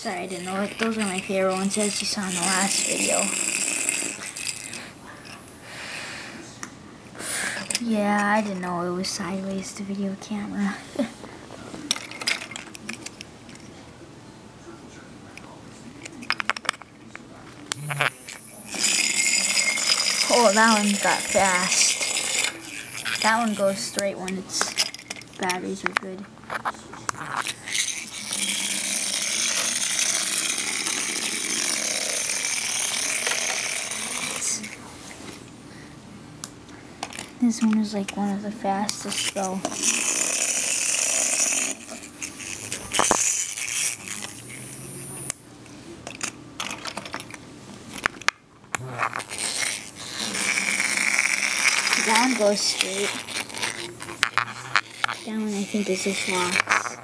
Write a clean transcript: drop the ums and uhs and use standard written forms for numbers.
Sorry, I didn't know it. Those are my favorite ones, as you saw in the last video. Yeah, I didn't know it was sideways, the video camera. Oh, that one got fast. That one goes straight when its batteries are good. This one is like one of the fastest though. That one goes straight. That one I think is just lost.